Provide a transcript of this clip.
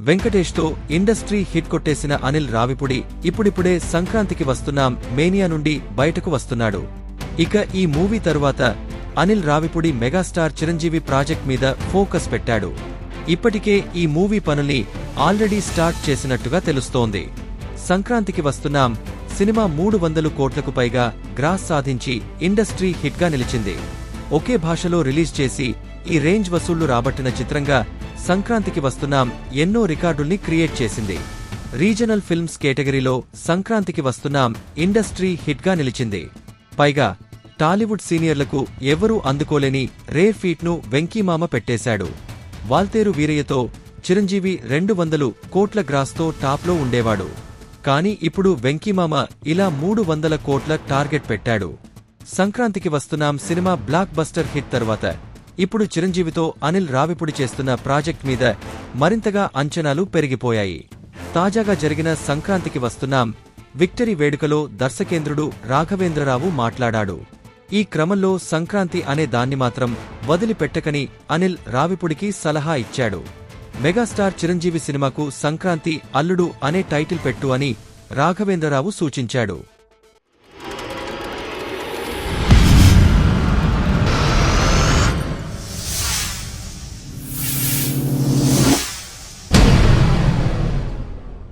వెంకటేష్తో industry hit కొట్టేసిన అనిల్ రావిపూడి ఇప్పుడిప్పుడే సంక్రాంతికి వస్తున్నాం మేనియా నుండి బయటకు వస్తున్నాడు. ఇక ఈ మూవీ తరువాత అనిల్ రావిపూడి మెగాస్టార్ చిరంజీవి ప్రాజెక్ట్ మీద ఫోకస్ పెట్టాడు. ఇప్పటికే ఈ మూవీ పనుల్ని ఆల్రెడీ స్టార్ట్ చేసినట్టుగా తెలుస్తోంది. సంక్రాంతికి వస్తున్నాం సినిమా 300 కోట్లకు పైగా గ్రాస్ సాధించి ఇండస్ట్రీ హిట్గా నిలిచింది. ఒకే భాషలో రిలీజ్ చేసి ఈ రేంజ్ వసూళ్లు రాబట్టిన చిత్రంగా సంక్రాంతికి వస్తున్నాం ఎన్నో రికార్డుల్ని క్రియేట్ చేసింది. రీజనల్ ఫిల్మ్స్ కేటగిరీలో సంక్రాంతికి వస్తున్నాం ఇండస్ట్రీ హిట్గా నిలిచింది. పైగా టాలీవుడ్ సీనియర్లకు ఎవరూ అందుకోలేని రేర్ ఫీట్ను వెంకీమామ పెట్టేశాడు. వాల్తేరు వీరయ్యతో చిరంజీవి 200 కోట్ల గ్రాస్తో టాప్లో ఉండేవాడు. కానీ ఇప్పుడు వెంకీమామ ఇలా 300 కోట్ల టార్గెట్ పెట్టాడు. సంక్రాంతికి వస్తున్నాం సినిమా బ్లాక్ బస్టర్ హిట్ తర్వాత ఇప్పుడు చిరంజీవితో అనిల్ రావిపూడి చేస్తున్న ప్రాజెక్ట్ మీద మరింతగా అంచనాలు పెరిగిపోయాయి. తాజాగా జరిగిన సంక్రాంతికి వస్తున్నాం విక్టరీ వేడుకలో దర్శకేంద్రుడు రాఘవేంద్రరావు మాట్లాడాడు. ఈ క్రమంలో సంక్రాంతి అనే దాన్ని మాత్రం వదిలిపెట్టకని అనిల్ రావిపూడికి సలహా ఇచ్చాడు. మెగాస్టార్ చిరంజీవి సినిమాకు సంక్రాంతి అల్లుడు అనే టైటిల్ పెట్టు అని రాఘవేంద్రరావు సూచించాడు.